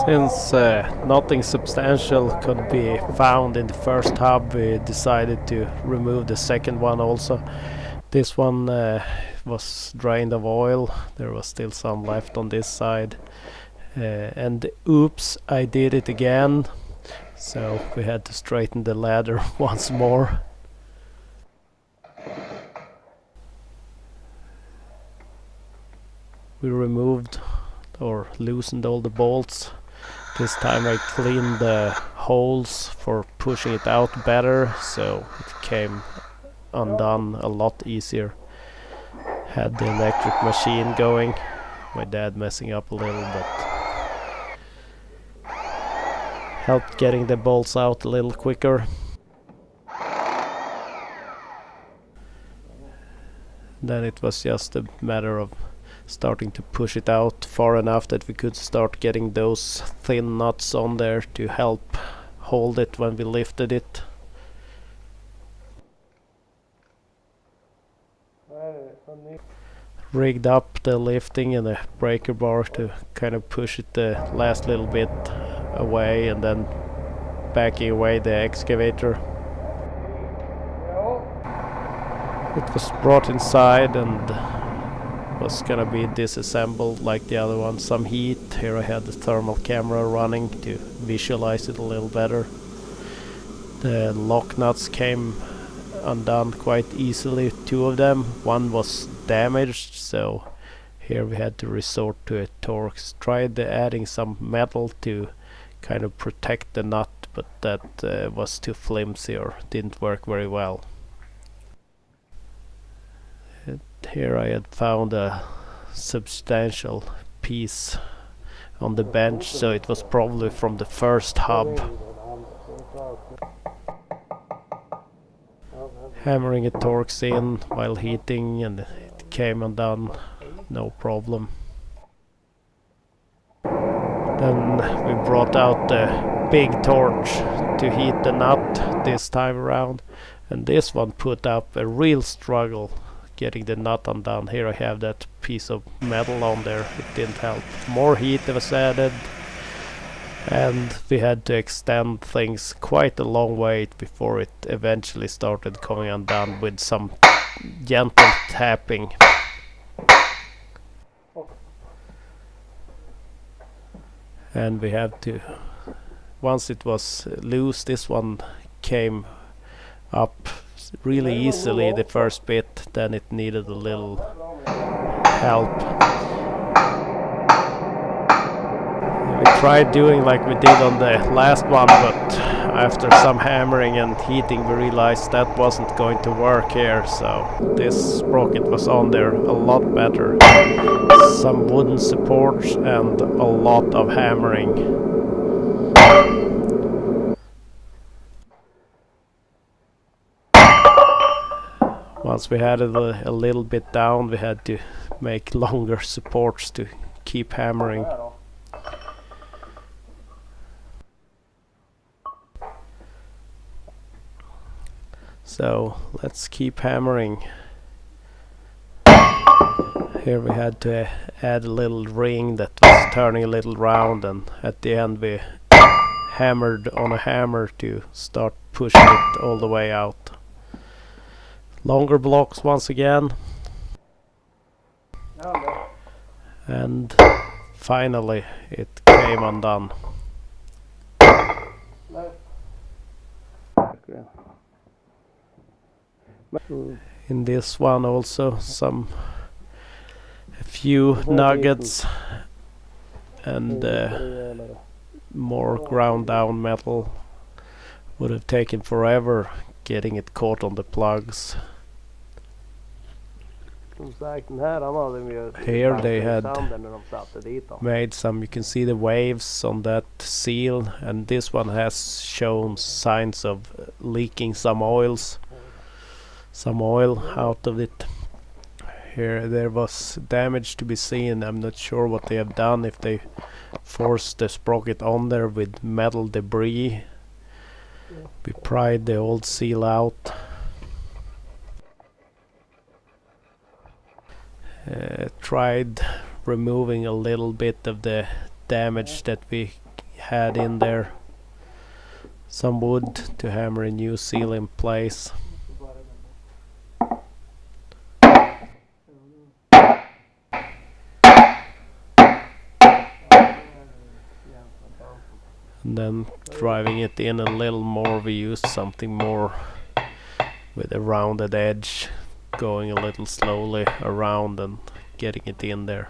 Since nothing substantial could be found in the first hub, we decided to remove the second one also. This one was drained of oil. There was still some left on this side. And oops, I did it again. So we had to straighten the ladder once more. We removed or loosened all the bolts. This time I cleaned the holes for pushing it out better, so it came undone a lot easier. Had the electric machine going, my dad messing up a little, but helped getting the bolts out a little quicker. Then it was just a matter of starting to push it out far enough that we could start getting those thin nuts on there to help hold it when we lifted it. Rigged up the lifting and the breaker bar to kind of push it the last little bit away, and then backing away the excavator. It was brought inside and was gonna be disassembled like the other one. Some heat. Here I had the thermal camera running to visualize it a little better. The lock nuts came undone quite easily, two of them. One was damaged, so here we had to resort to a Torx. Tried adding some metal to kind of protect the nut, but that was too flimsy or didn't work very well. Here I had found a substantial piece on the bench, so it was probably from the first hub. Hammering a Torx in while heating, and it came undone, no problem. Then we brought out the big torch to heat the nut this time around, and this one put up a real struggle getting the nut undone. Here I have that piece of metal on there. It didn't help. More heat was added, and we had to extend things quite a long way before it eventually started coming undone with some gentle tapping. And we had to, once it was loose, this one came up really easily the first bit, then it needed a little help. We tried doing like we did on the last one, but after some hammering and heating we realized that wasn't going to work here, so this sprocket was on there a lot better. Some wooden supports and a lot of hammering. Once we had it a little bit down, we had to make longer supports to keep hammering. So let's keep hammering. Here we had to add a little ring that was turning a little round, and at the end we hammered on a hammer to start pushing it all the way out. Longer blocks once again. And finally it came undone. In this one also a few nuggets and more ground down metal. Would have taken forever getting it caught on the plugs. Here they had made some, you can see the waves on that seal, and this one has shown signs of leaking some oil out of it. Here there was damage to be seen. I'm not sure what they have done, if they forced the sprocket on there with metal debris. We pried the old seal out. Tried removing a little bit of the damage that we had in there. Some wood to hammer a new seal in place. And then driving it in a little more, we used something more with a rounded edge, going a little slowly around and getting it in there.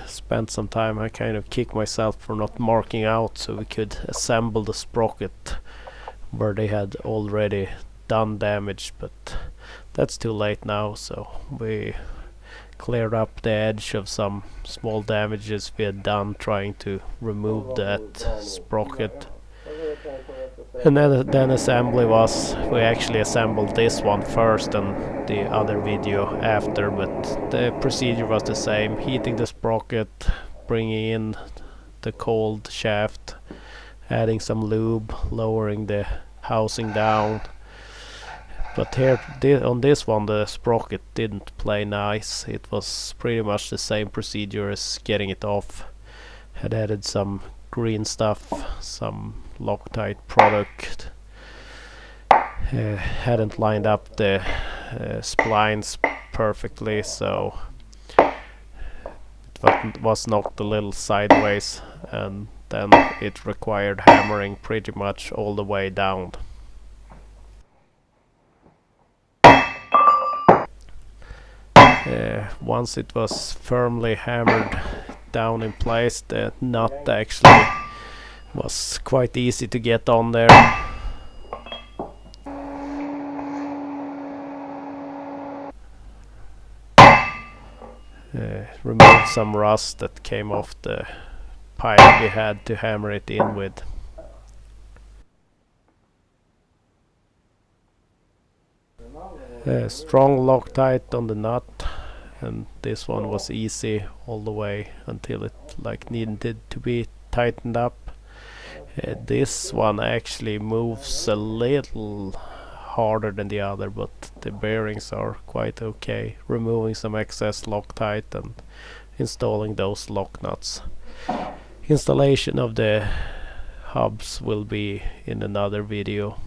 Spent some time, I kind of kicked myself for not marking out so we could assemble the sprocket where they had already done damage, but that's too late now, so we cleared up the edge of some small damages we had done trying to remove that sprocket. And then assembly was, we actually assembled this one first and the other video after, but the procedure was the same: heating the sprocket, bringing in the cold shaft, adding some lube, lowering the housing down. But here on this one the sprocket didn't play nice. It was pretty much the same procedure as getting it off. Had added some green stuff, some Loctite product. Hadn't lined up the splines perfectly, so it was knocked a little sideways, and then it required hammering pretty much all the way down. Once it was firmly hammered down in place, the nut actually was quite easy to get on there. Removed some rust that came off the pipe we had to hammer it in with. Strong Loctite on the nut, and this one was easy all the way until it needed to be tightened up. This one actually moves a little harder than the other, but the bearings are quite okay. Removing some excess Loctite and installing those lock nuts. Installation of the hubs will be in another video.